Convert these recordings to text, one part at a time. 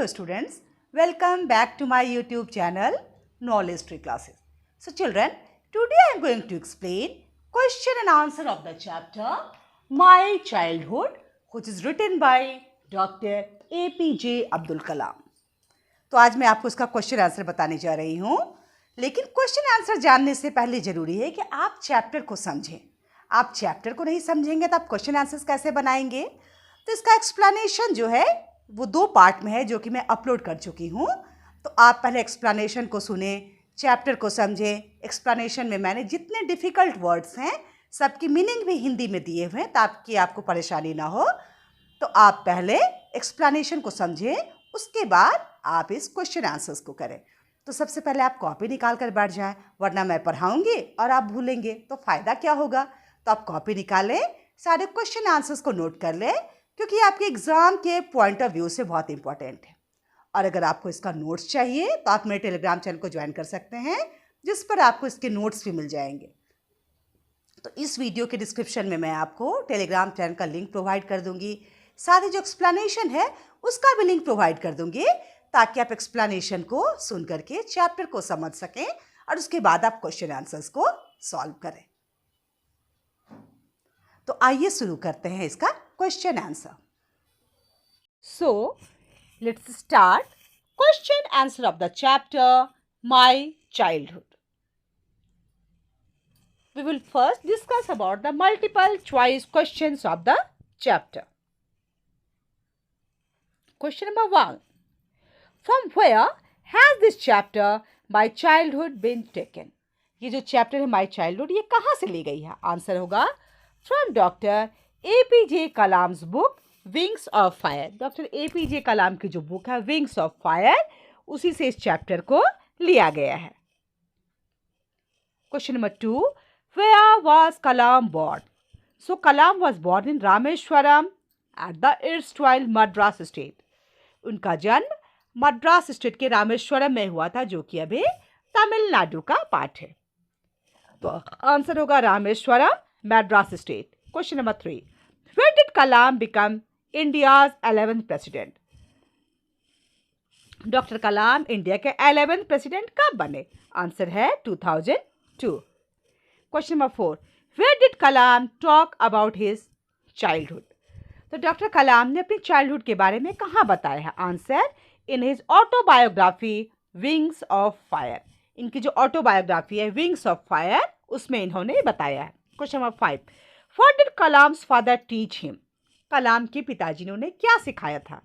Hello students, welcome back to my YouTube channel Knowledge Tree Classes. So children, today I am going to explain question and answer of the chapter My Childhood, which is written by Dr. APJ Abdul Kalam. तो आज मैं आपको इसका question answer बताने जा रही हूँ, लेकिन क्वेश्चन आंसर जानने से पहले ज़रूरी है कि आप चैप्टर को समझें. आप चैप्टर को नहीं समझेंगे तो आप क्वेश्चन आंसर्स कैसे बनाएंगे. तो इसका एक्सप्लेनेशन जो है वो 2 पार्ट में है जो कि मैं अपलोड कर चुकी हूँ. तो आप पहले एक्सप्लेनेशन को सुने, चैप्टर को समझें. एक्सप्लेनेशन में मैंने जितने डिफ़िकल्ट वर्ड्स हैं सबकी मीनिंग भी हिंदी में दिए हुए हैं ताकि आपको परेशानी ना हो. तो आप पहले एक्सप्लेनेशन को समझें, उसके बाद आप इस क्वेश्चन आंसर्स को करें. तो सबसे पहले आप कॉपी निकाल कर बैठ जाएं, वरना मैं पढ़ाऊँगी और आप भूलेंगे तो फ़ायदा क्या होगा. तो आप कॉपी निकालें, सारे क्वेश्चन आंसर्स को नोट कर लें, क्योंकि आपके एग्ज़ाम के पॉइंट ऑफ व्यू से बहुत इंपॉर्टेंट है. और अगर आपको इसका नोट्स चाहिए तो आप मेरे टेलीग्राम चैनल को ज्वाइन कर सकते हैं, जिस पर आपको इसके नोट्स भी मिल जाएंगे. तो इस वीडियो के डिस्क्रिप्शन में मैं आपको टेलीग्राम चैनल का लिंक प्रोवाइड कर दूंगी. साथ ही जो एक्सप्लेनेशन है उसका भी लिंक प्रोवाइड कर दूंगी, ताकि आप एक्सप्लेनेशन को सुन करके चैप्टर को समझ सकें और उसके बाद आप क्वेश्चन आंसर्स को सॉल्व करें. तो आइए शुरू करते हैं इसका question answer. So let's start question answer of the chapter my childhood. We will first discuss about the multiple choice questions of the chapter. Question number 1. From where has this chapter My Childhood been taken? ये जो chapter है my childhood, ये कहाँ से ली गई है? Answer होगा from doctor APJ Kalam's book wings of fire. Doctor APJ कलाम की जो बुक है विंग्स ऑफ फायर, उसी से इस चैप्टर को लिया गया है. Question number 2. Where was Kalam born? So Kalam was born in Rameshwaram at the erstwhile Madras state. उनका जन्म मद्रास स्टेट के रामेश्वरम में हुआ था, जो कि अभी तमिलनाडु का पार्ट है. तो आंसर होगा Rameswaram, Madras state. Question number 3. When did Kalam become India's 11th president? Doctor Kalam India के 11th प्रेसिडेंट कब बने? आंसर है 2002. Question number 4. Where did Kalam talk about his childhood? तो डॉक्टर कलाम ने अपनी चाइल्डहुड के बारे में कहाँ बताया है? Answer in his autobiography wings of fire. इनकी जो ऑटोबायोग्राफी है विंग्स ऑफ फायर, उसमें इन्होंने बताया है. Question number 5. What did Kalam's father teach him? कलाम के पिताजी ने उन्हें क्या सिखाया था?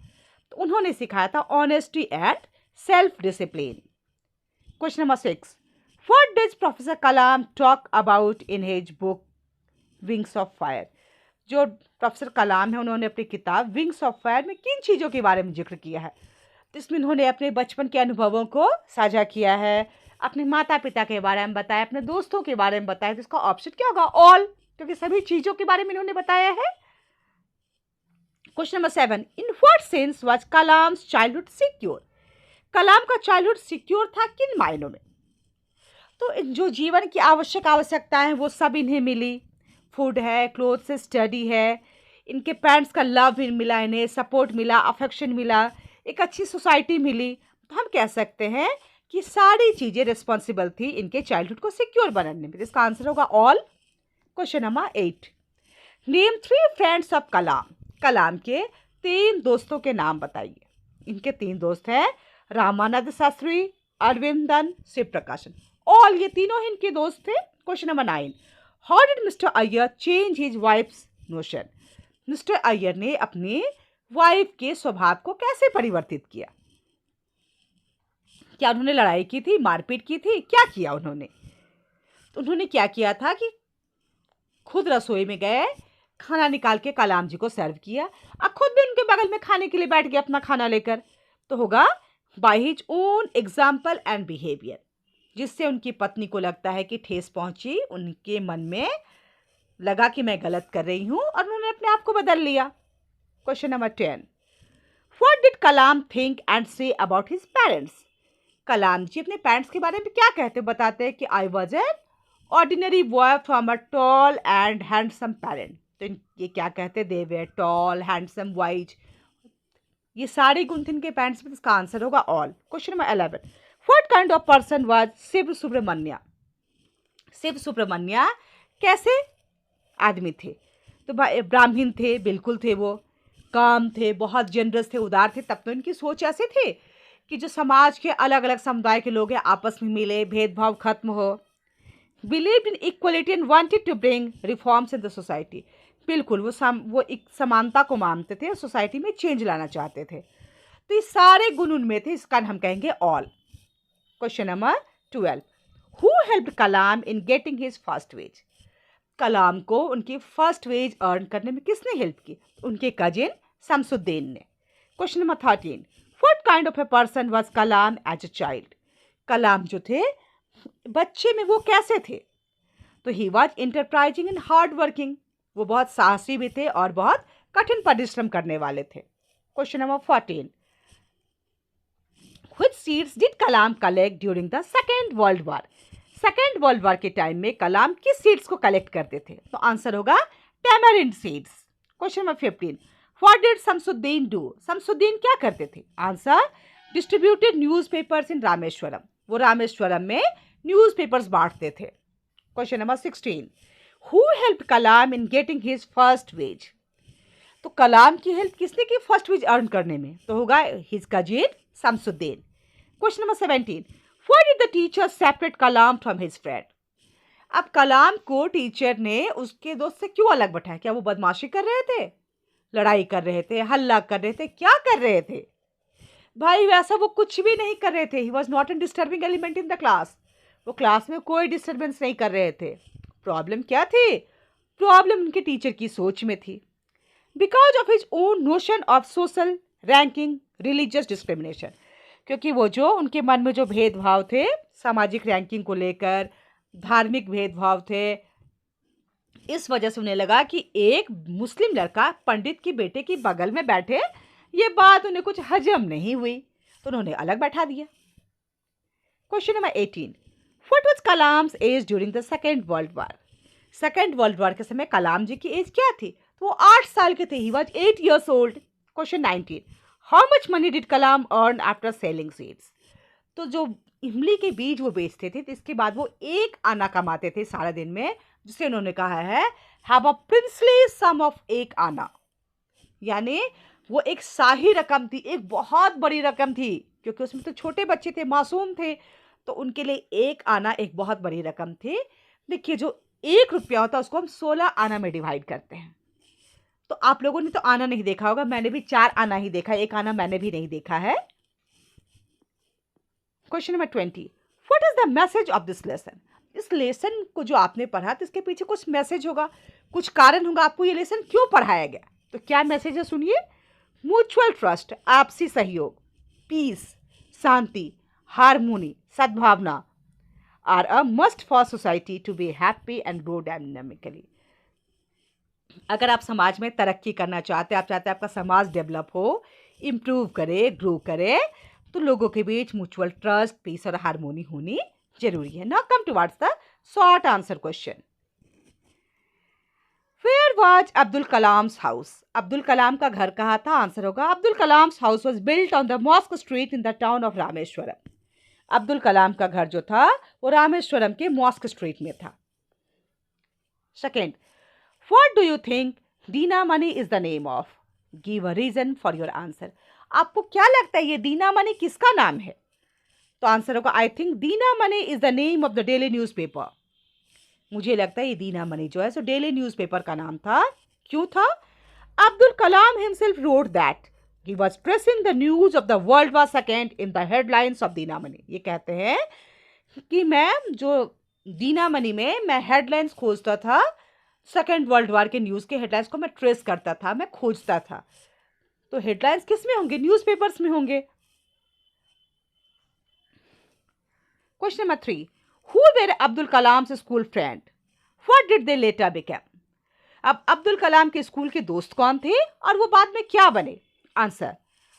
तो उन्होंने सिखाया था honesty and self discipline. Question number 6. What does Professor Kalam talk about in his book Wings of Fire? जो प्रोफेसर कलाम है उन्होंने अपनी किताब विंग्स ऑफ फायर में किन चीज़ों के बारे में जिक्र किया है? तो इसमें उन्होंने अपने बचपन के अनुभवों को साझा किया है, अपने माता पिता के बारे में बताया, अपने दोस्तों के बारे में बताया. तो इसका ऑप्शन क्या होगा? ऑल, क्योंकि सभी चीज़ों के बारे में इन्होंने बताया है. Question number 7. In what sense was Kalam's childhood secure? Kalam का चाइल्डहुड सिक्योर था किन मायनों में? तो जो जीवन की आवश्यकताएं हैं वो सब इन्हें मिली. फूड है, क्लोथ्स है, स्टडी है, इनके पेरेंट्स का लव भी मिला, इन्हें सपोर्ट मिला, अफेक्शन मिला, एक अच्छी सोसाइटी मिली. तो हम कह सकते हैं कि सारी चीज़ें रिस्पॉन्सिबल थी इनके चाइल्डहुड को सिक्योर बनाने में. इसका आंसर होगा all. Question number 8. Name 3 friends of Kalam. Kalam के 3 दोस्तों के नाम बताइए. इनके 3 दोस्त हैं रामानंद शास्त्री, अरविंदन, शिव प्रकाशन. ऑल, ये तीनों ही इनके दोस्त थे. Question number 9. How did Mr. Iyer change his wife's notion? Mister Iyer ने अपनी वाइफ के स्वभाव को कैसे परिवर्तित किया? क्या उन्होंने लड़ाई की थी, मारपीट की थी, क्या किया उन्होंने? तो उन्होंने क्या किया था कि खुद रसोई में गए, खाना निकाल के कलाम जी को सर्व किया, और खुद भी उनके बगल में खाने के लिए बैठ गए अपना खाना लेकर. तो होगा by his own example and behaviour, जिससे उनकी पत्नी को लगता है कि ठेस पहुंची, उनके मन में लगा कि मैं गलत कर रही हूं और उन्होंने अपने आप को बदल लिया. Question number 10. What did Kalam think and say about his parents? Kalam ji अपने पेरेंट्स के बारे में क्या कहते बताते हैं कि I was an ordinary boy from a tall and handsome parent. तो ये क्या कहते? दे वे टॉल हैंडसम वाइज. ये सारे गुण थे इनके पैरेंट्स में, इसका आंसर होगा all. Question number 11, what kind of person was Shiva Subramanya? Shiva Subramanya कैसे आदमी थे? तो ब्राह्मण थे, बिल्कुल थे वो, काम थे, बहुत जनरस थे, उदार थे। तब तो इनकी सोच ऐसे थे कि जो समाज के अलग अलग समुदाय के लोग हैं आपस में मिले, भेदभाव खत्म हो। Believe in equality and wanted to bring reforms in the society. बिल्कुल वो एक समानता को मानते थे, सोसाइटी में चेंज लाना चाहते थे। तो ये सारे गुण उनमें थे, इसका हम कहेंगे all. Question number 12, who helped Kalam in getting his first wages? Kalam को उनकी फर्स्ट वेज अर्न करने में किसने हेल्प की? उनके कजिन शमसुद्दीन ने। Question number 13, what kind of a person was Kalam as a child? Kalam जो थे बच्चे में वो कैसे थे? तो he was enterprising and hard working, वो बहुत साहसी भी थे और बहुत कठिन परिश्रम करने वाले थे। Question number 14, which seeds did Kalam collect during the second world war? Second world war के टाइम में कलाम किस सीड्स को कलेक्ट करते थे? तो आंसर होगा tamarind seeds. Question number 15, what did Shamsuddin do? Shamsuddin क्या करते थे? Answer distributed newspapers in Rameswaram, वो रामेश्वरम में न्यूज़पेपर्स बांटते थे। Question number 16, who help Kalam in getting his first wage? तो कलाम की हेल्प किसने की फर्स्ट वेज अर्न करने में? तो होगा his cousin Shamsuddin. Question number 17, why did the teacher separate Kalam from his friend? अब कलाम को टीचर ने उसके दोस्त से क्यों अलग बैठाया? क्या वो बदमाशी कर रहे थे, लड़ाई कर रहे थे, हल्ला कर रहे थे, क्या कर रहे थे? भाई वैसा वो कुछ भी नहीं कर रहे थे। He was not an disturbing element in the class, वो क्लास में कोई डिस्टर्बेंस नहीं कर रहे थे। प्रॉब्लम क्या थी? प्रॉब्लम उनके टीचर की सोच में थी। Because of his own notion of social ranking, religious discrimination, क्योंकि वो जो उनके मन में जो भेदभाव थे सामाजिक रैंकिंग को लेकर, धार्मिक भेदभाव थे, इस वजह से उन्हें लगा कि एक मुस्लिम लड़का पंडित की बेटे की बगल में बैठे, ये बात उन्हें कुछ हजम नहीं हुई, तो उन्होंने अलग बैठा दिया। Question number 18, what was Kalam's age during the second world war? Second world war के समय कलाम जी की एज क्या थी? तो वो 8 साल के थे। He was 8 years old। Question 19, how much money did Kalam earn after selling seeds? तो जो इमली के बीज वो बेचते थे, तो इसके बाद वो 1 आना कमाते थे सारा दिन में, जिसे उन्होंने कहा है have a princely sum of 1 anna, यानी वो एक शाही रकम थी, एक बहुत बड़ी रकम थी, क्योंकि उसमें तो छोटे बच्चे थे, मासूम थे, तो उनके लिए 1 आना एक बहुत बड़ी रकम थी। देखिए जो 1 रुपया होता है उसको हम 16 आना में डिवाइड करते हैं। तो आप लोगों ने तो आना नहीं देखा होगा, मैंने भी 4 आना ही देखा, 1 आना मैंने भी नहीं देखा है। Question number 20, what is the message of this lesson? इस लेसन को जो आपने पढ़ा तो इसके पीछे कुछ मैसेज होगा, कुछ कारण होगा, आपको ये लेसन क्यों पढ़ाया गया। तो क्या मैसेज है सुनिए। म्यूचुअल ट्रस्ट, आपसी सहयोग, पीस, शांति, हारमोनी, सद्भावना are a must for society to be happy and grow dynamically. अगर आप समाज में तरक्की करना चाहते हैं, आप चाहते हैं आपका समाज डेवलप हो, इम्प्रूव करे, ग्रो करे, तो लोगों के बीच म्यूचुअल ट्रस्ट, पीस और हारमोनी होनी जरूरी है। Now come towards the short answer question. Where was Abdul Kalam's house? Abdul Kalam का घर कहाँ था? आंसर होगा Abdul Kalam's house was built on the mosque street in the town of Rameswaram. Abdul Kalam का घर जो था वो रामेश्वरम के मॉस्क स्ट्रीट में था। Second, what do you think Dinamani is the name of? Give a reason for your answer. आपको क्या लगता है ये दीना मनी किसका नाम है? तो आंसर होगा I think Dinamani is the name of the daily newspaper. मुझे लगता है ये दीना मनी जो है सो डेली न्यूज़पेपर का नाम था। क्यों था? Abdul Kalam himself wrote that he was pressing the news of the world war second in the headlines of Dinamani. ये कहते हैं कि मैं जो दीना मनी में मैं हेडलाइंस खोजता था, सेकेंड वर्ल्ड वॉर के न्यूज़ के हेडलाइंस को मैं ट्रेस करता था, मैं खोजता था। तो हेडलाइंस किस में होंगे? न्यूज़पेपर्स में होंगे। Question number 3, who were Abdul Kalam school friend? What did they letter become? अब अब्दुल कलाम के स्कूल के दोस्त कौन थे और वो बाद में क्या बने? आंसर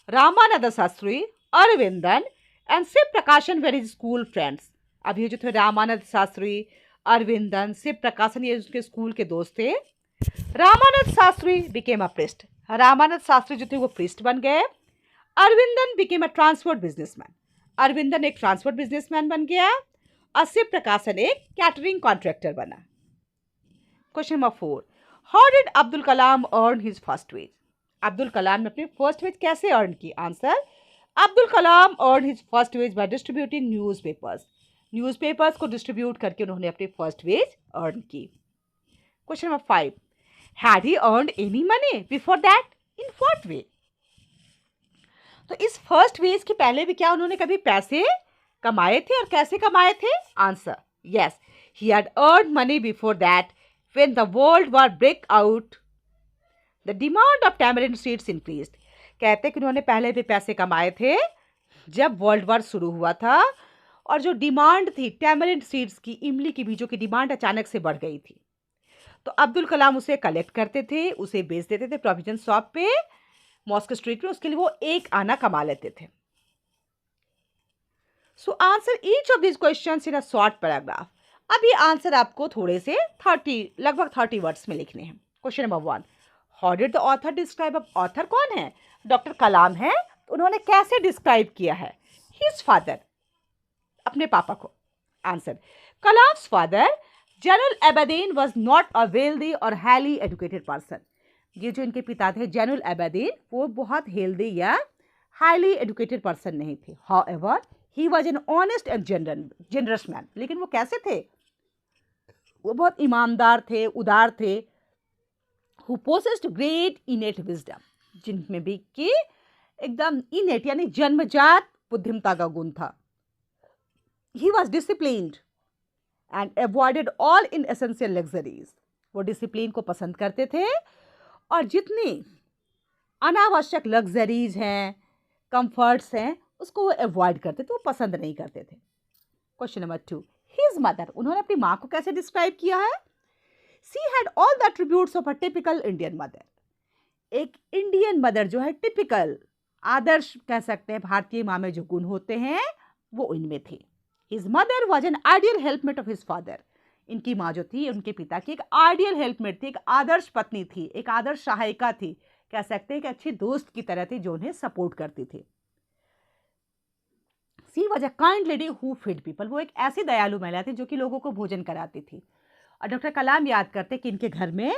रामानंद शास्त्री, अरविंदन एंड शिव प्रकाशन वेर हिज स्कूल फ्रेंड्स। अब ये जो थे रामानंद शास्त्री, अरविंदन, शिव प्रकाशन, ये उसके स्कूल के दोस्त थे। Ramanand Shastri became a priest. Ramanand Shastri जो थे वो प्रिस्ट बन गए। Aravindan became a transport businessman. Aravindan एक ट्रांसपोर्ट बिजनेसमैन बन गया और शिव प्रकाशन एक कैटरिंग कॉन्ट्रैक्टर बना। Question number 4, how did Abdul Kalam earn his first wage? Abdul Kalam ने अपनी फर्स्ट वेज कैसे अर्न की? Answer, Abdul Kalam earn his first wage by distributing newspapers. Newspapers को डिस्ट्रीब्यूट करके उन्होंने अपनी फर्स्ट वेज अर्न की। Question number 5, had he earned any money before that? In what way? तो इस फर्स्ट वेज के पहले भी क्या उन्होंने कभी पैसे कमाए थे और कैसे कमाए थे? Answer, yes, he had earned money before that when the world war break out the demand of tamarind seeds increased. कहते कि उन्होंने पहले भी पैसे कमाए थे जब वर्ल्ड वार शुरू हुआ था और जो डिमांड थी टैमरिंड सीड्स की, इमली के बीजों की डिमांड अचानक से बढ़ गई थी। तो अब्दुल कलाम उसे कलेक्ट करते थे, उसे बेच देते थे प्रोविजन शॉप पे मॉस्को स्ट्रीट में, उसके लिए वो एक आना कमा लेते थे। So answer each of this questions in a short paragraph. अब ये आंसर आपको थोड़े से लगभग 30 वर्ड्स में लिखने हैं। Question number 1, how did the author describe? अब ऑथर कौन है? डॉक्टर कलाम है। तो उन्होंने कैसे डिस्क्राइब किया है हिज फादर, अपने पापा को? Answer, Kalam's father Zainul Abedin was not a wealthy और हाईली एजुकेटेड पर्सन। ये जो इनके पिता थे जैनुल आबेदीन, वो बहुत हेल्दी या हाईली एजुकेटेड पर्सन नहीं थे। However he was an honest and generous man. लेकिन वो कैसे थे? वो बहुत ईमानदार थे, उदार थे। हु पोसेस्ड ग्रेट इनेट विजडम, जिनमें भी कि एकदम इनेट यानी जन्मजात बुद्धिमता का गुण था। He was disciplined and avoided all inessential luxuries. वो डिसिप्लिन को पसंद करते थे और जितनी अनावश्यक लग्जरीज हैं, कंफर्ट्स हैं, उसको वो अवॉइड करते थे, वो पसंद नहीं करते थे। क्वेश्चन नंबर 2, हिज मदर, उन्होंने अपनी माँ को कैसे डिस्क्राइब किया है? She had all the attributes of a typical Indian mother. एक इंडियन मदर जो है, टिपिकल आदर्श कह सकते हैं, भारतीय माँ में जो गुण होते हैं वो इनमें थे। His mother was an ideal helpmate of his father. इनकी माँ जो थी उनके पिता की एक आइडियल हेल्पमेट थी, एक आदर्श पत्नी थी, एक आदर्श सहायिका थी, कह सकते हैं कि अच्छी दोस्त की तरह थी जो उन्हें सपोर्ट करती थी। She was a kind lady who feed people. वो एक ऐसी दयालु महिला थी जो कि लोगों को भोजन कराती थी। और डॉक्टर कलाम याद करते कि इनके घर में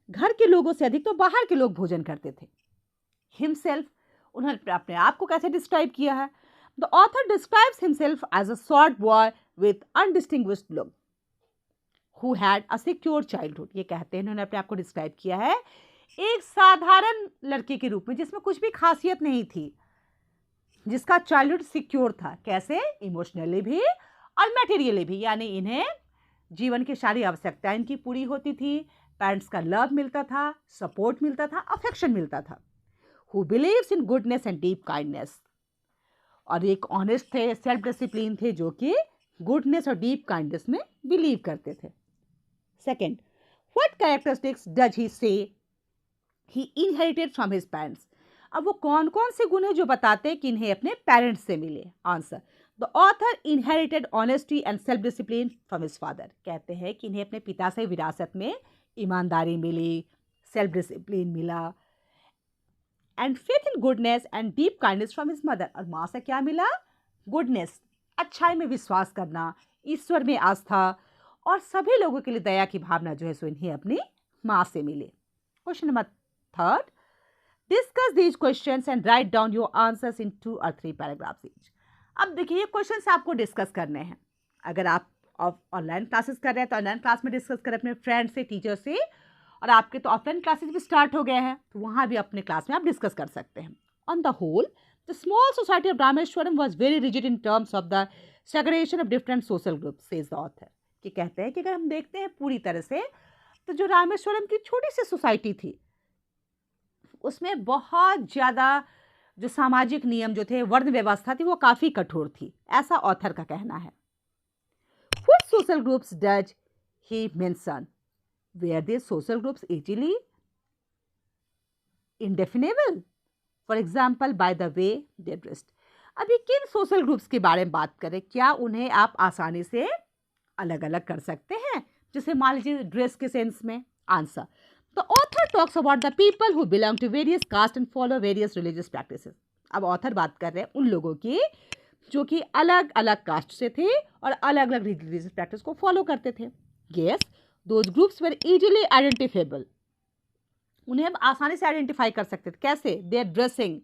घर के लोगों से अधिक तो बाहर के लोग भोजन करते थे। हिमसेल्फ, उन्होंने अपने आप को कैसे डिस्क्राइब किया है? The author describes himself as a short boy with undistinguished look who had a secure childhood. ये कहते हैं इन्होंने अपने आप को डिस्क्राइब किया है एक साधारण लड़के के रूप में जिसमें कुछ भी खासियत नहीं थी, जिसका चाइल्डहुड सिक्योर था। कैसे? इमोशनली भी और मटेरियली भी, यानी इन्हें जीवन की सारी आवश्यकताएं इनकी पूरी होती थी, पेरेंट्स का लव मिलता था, सपोर्ट मिलता था, अफेक्शन मिलता था। Who believes in goodness and deep kindness, और एक ऑनेस्ट थे, सेल्फ डिसिप्लिन थे, जो कि गुडनेस और डीप काइंडनेस में बिलीव करते थे। Second, what characteristics does he से ही इनहेरिटेड फ्रॉम हिज पेरेंट्स? अब वो कौन कौन से गुण हैं जो बताते हैं कि इन्हें अपने पेरेंट्स से मिले? Answer, the author inherited honesty and self discipline from his father. कहते हैं कि इन्हें अपने पिता से विरासत में ईमानदारी मिली, सेल्फ डिसिप्लिन मिला, and faith in goodness and deep kindness from his mother. और माँ से क्या मिला? गुडनेस, अच्छाई में विश्वास करना, ईश्वर में आस्था, और सभी लोगों के लिए दया की भावना जो है सो इन्हें अपनी माँ से मिले। Question number 3, discuss these questions and write down your answers in 2 or 3 paragraphs each. अब देखिए ये क्वेश्चंस आपको डिस्कस करने हैं। अगर आप ऑनलाइन क्लासेस कर रहे हैं तो ऑनलाइन क्लास में डिस्कस करें अपने फ्रेंड से, टीचर से, और आपके तो ऑफलाइन क्लासेस भी स्टार्ट हो गए हैं तो वहाँ भी अपने क्लास में आप डिस्कस कर सकते हैं। On the whole, the small society of Rameswaram was very rigid in terms of the segregation of different social groups, says the author. कि कहते हैं कि अगर हम देखते हैं पूरी तरह से तो जो रामेश्वरम की छोटी सी सोसाइटी थी उसमें बहुत ज़्यादा जो सामाजिक नियम जो थे, वर्ण व्यवस्था थी, वो काफ़ी कठोर थी, ऐसा ऑथर का कहना है। What social groups does he mention? Were these social groups easily indefinable? For example, by the way they dressed. अभी किन सोशल ग्रुप्स के बारे में बात करें? क्या उन्हें आप आसानी से अलग अलग कर सकते हैं? जैसे मान लीजिए ड्रेस के सेंस में। Answer, the author talks about the people who belong to various caste and follow various religious practices. अब ऑथर बात कर रहे हैं उन लोगों की जो कि अलग अलग कास्ट से थे और अलग अलग रिलीजियस प्रैक्टिस को फॉलो करते थे. Yes, those groups were easily identifiable. उन्हें हम आसानी से आइडेंटिफाई कर सकते थे. कैसे? देयर ड्रेसिंग,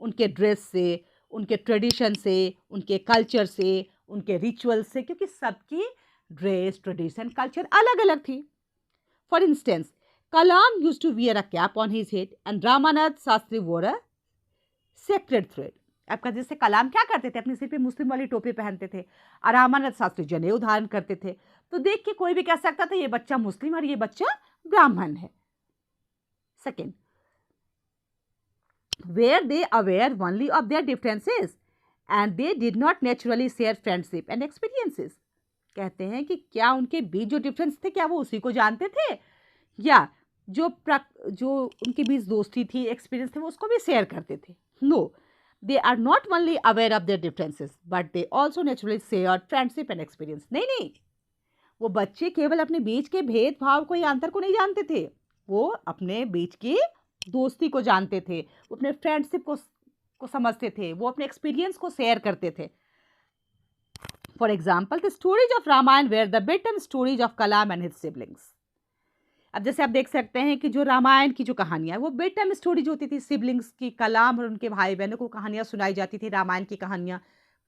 उनके ड्रेस से, उनके ट्रेडिशन से, उनके कल्चर से, उनके रिचुअल से, क्योंकि सबकी ड्रेस, ट्रेडिशन, कल्चर अलग अलग थी. For instance, Kalam used to wear a cap on his head and Ramanath Shastri wore a sacred thread. आपका जैसे कलाम क्या करते थे, अपने सिर पे मुस्लिम वाली टोपी पहनते थे और रामानाथ शास्त्री जनेऊ धारण करते थे. तो देख के कोई भी कह सकता था ये बच्चा मुस्लिम और ये बच्चा ब्राह्मण है. Second, were they aware only of their differences and they did not naturally share friendship and experiences? कहते हैं कि क्या उनके बीच जो डिफरेंस थे क्या वो उसी को जानते थे, या जो उनके बीच दोस्ती थी, एक्सपीरियंस थे, वो उसको भी शेयर करते थे. No, they are not only aware of their differences but they also naturally share friendship and experience. नहीं, वो बच्चे केवल अपने बीच के भेदभाव को या अंतर को नहीं जानते थे, वो अपने बीच की दोस्ती को जानते थे, वो अपने फ्रेंडशिप को समझते थे, वो अपने एक्सपीरियंस को शेयर करते थे. For example, the stories of Ramayana were the bedtime stories of Kalam and his siblings. अब जैसे आप देख सकते हैं कि जो रामायण की जो कहानियां वो बेटम स्टोरीज होती थी, सिबलिंग्स की, कलाम और उनके भाई बहनों को कहानियां सुनाई जाती थी, रामायण की कहानियां,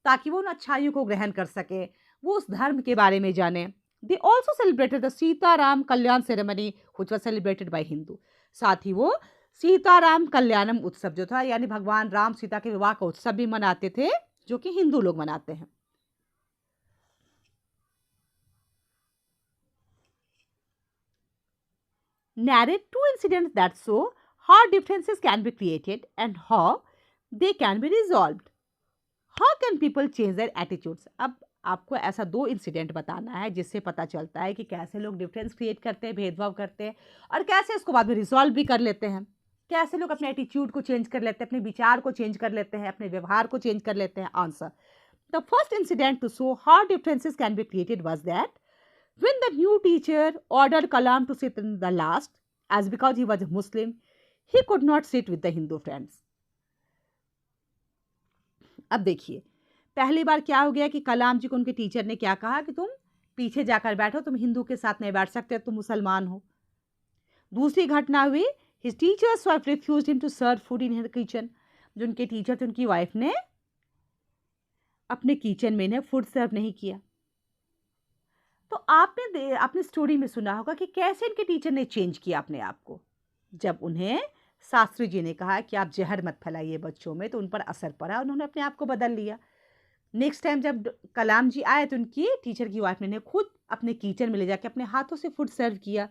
ताकि वो उन अच्छाइयों को ग्रहण कर सके, वो उस धर्म के बारे में जाने. They also celebrated the Sita Ram Kalyan ceremony which was celebrated by Hindu. साथ ही वो सीता राम कल्याणम उत्सव जो था, यानी भगवान राम सीता के विवाह का उत्सव भी मनाते थे, जो कि हिंदू लोग मनाते हैं. Narrate two incidents that show how differences can be created and how they can be resolved. How can people change their attitudes? अब आपको ऐसा 2 इंसिडेंट बताना है जिससे पता चलता है कि कैसे लोग डिफरेंस क्रिएट करते हैं, भेदभाव करते हैं और कैसे इसको बाद में रिजॉल्व भी कर लेते हैं. कैसे लोग अपने एटीट्यूड को चेंज कर लेते हैं, अपने विचार को चेंज कर लेते हैं, अपने व्यवहार को चेंज कर लेते हैं. Answer, the first incident to show how differences can be created was that when the new teacher ordered Kalam to sit in the last, as because he was a Muslim, he could not sit with the Hindu friends. अब देखिए, पहली बार क्या हो गया कि कलाम जी को उनके teacher ने क्या कहा कि तुम पीछे जाकर बैठो, तुम हिंदू के साथ नहीं बैठ सकते, तुम मुसलमान हो. दूसरी घटना हुई, his teacher's wife refused him to serve food in her kitchen. जो उनके टीचर थे, उनकी वाइफ ने अपने किचन में इन्हें फूड सर्व नहीं किया. तो आपने स्टोरी में सुना होगा कि कैसे इनके टीचर ने चेंज किया अपने आप को. जब उन्हें शास्त्री जी ने कहा कि आप जहर मत फैलाइए बच्चों में, तो उन पर असर पड़ा, उन्होंने अपने आप को बदल लिया. नेक्स्ट टाइम जब कलाम जी आए तो उनकी टीचर की वाइफ ने इन्हें खुद अपने किचन में ले जाके अपने हाथों से फूड सर्व किया.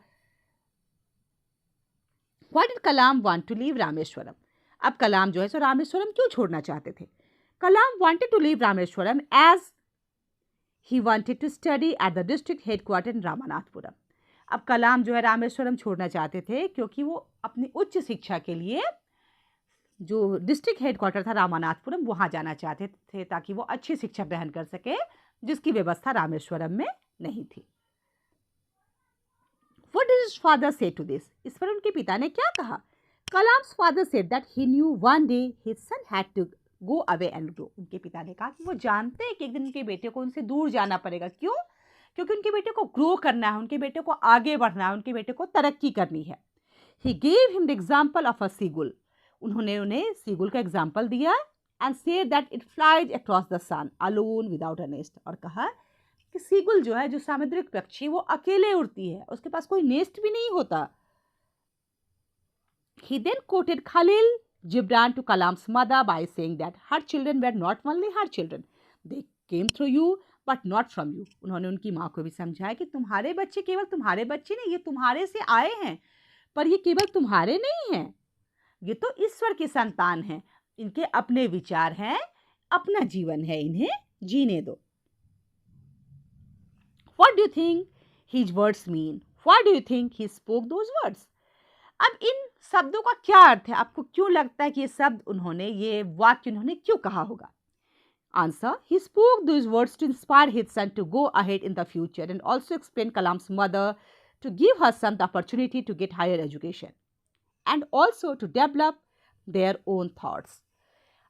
Why did Kalam want to leave Rameswaram? अब कलाम जो है सो रामेश्वरम क्यों छोड़ना चाहते थे? कलाम wanted to leave Rameswaram as he wanted to study at the district headquarters in Ramanathapuram. अब कलाम जो है रामेश्वरम छोड़ना चाहते थे क्योंकि वो अपनी उच्च शिक्षा के लिए जो डिस्ट्रिक्ट हेडक्वार्टर था रामानाथपुरम, वहाँ जाना चाहते थे ताकि वो अच्छी शिक्षा ग्रहण कर सके, जिसकी व्यवस्था रामेश्वरम में नहीं थी. What did his father say to this? इस पर उनके पिता ने क्या कहा? Kalam's father said that he knew one day his son had to go away and grow. उनके पिता ने कहा कि वो जानते हैं कि एक दिन उनके बेटे को उनसे दूर जाना पड़ेगा. क्यों? क्योंकि उनके बेटे को ग्रो करना है, उनके बेटे को आगे बढ़ना है, उनके बेटे को तरक्की करनी है. He gave him the example of a seagull. उन्होंने उन्हें सीगुल का एग्जाम्पल दिया and said that it flies across the sun alone without a nest. और कहा कि सीगुल जो है, जो सामुद्रिक पक्षी, वो अकेले उड़ती है, उसके पास कोई नेस्ट भी नहीं होता. He then quoted Khalil Gibran to Kalam's mother by saying that her children were not only her children, they came through you but not from you. उन्होंने उनकी माँ को भी समझाया कि तुम्हारे बच्चे केवल तुम्हारे बच्चे नहीं, ये तुम्हारे से आए हैं, पर ये केवल तुम्हारे नहीं हैं, ये तो ईश्वर की संतान हैं, इनके अपने विचार हैं, अपना जीवन है, इन्हें जीने दो. What do you think his words mean? Why do you think he spoke those words? अब इन शब्दों का क्या अर्थ है? आपको क्यों लगता है कि ये वाक्य उन्होंने क्यों कहा होगा? Answer: he spoke those words to inspire his son to go ahead in the future and also explain Kalam's mother to give her son the opportunity to get higher education and also to develop their own thoughts.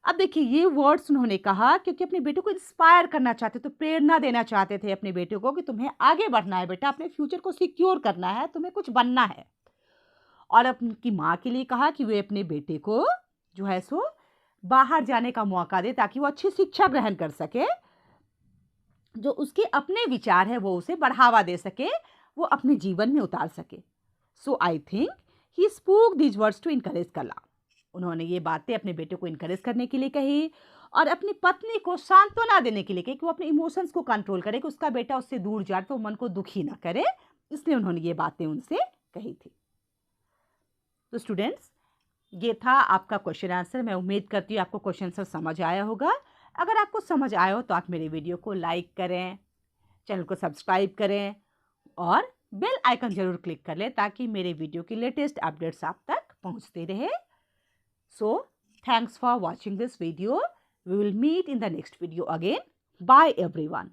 अब देखिए ये words उन्होंने कहा क्योंकि अपने बेटे को inspire करना चाहते, तो प्रेरणा देना चाहते थे अपने बेटे को कि तुम्हें आगे बढ़ना है बेटा, अपने फ्यूचर को सिक्योर करना है, तुम्हें कुछ बनना है। और अपनी माँ के लिए कहा कि वे अपने बेटे को जो है सो बाहर जाने का मौका दे ताकि वो अच्छी शिक्षा ग्रहण कर सके, जो उसके अपने विचार है वो उसे बढ़ावा दे सके, वो अपने जीवन में उतार सके। So I think he spoke these words to encourage Kala. उन्होंने ये बातें अपने बेटे को इनकरेज करने के लिए कही और अपनी पत्नी को सांत्वना देने के लिए कही कि वो अपने इमोशंस को कंट्रोल करे, कि उसका बेटा उससे दूर जाए तो मन को दुखी ना करे, इसलिए उन्होंने ये बातें उनसे कही थी। तो स्टूडेंट्स, ये था आपका क्वेश्चन आंसर। मैं उम्मीद करती हूँ आपको क्वेश्चन आंसर समझ आया होगा। अगर आपको समझ आया हो तो आप मेरे वीडियो को लाइक करें, चैनल को सब्सक्राइब करें और बेल आइकन जरूर क्लिक कर लें ताकि मेरे वीडियो की लेटेस्ट अपडेट्स आप तक पहुंचते रहे। So thanks for watching this video. We will meet in the next video again. Bye everyone.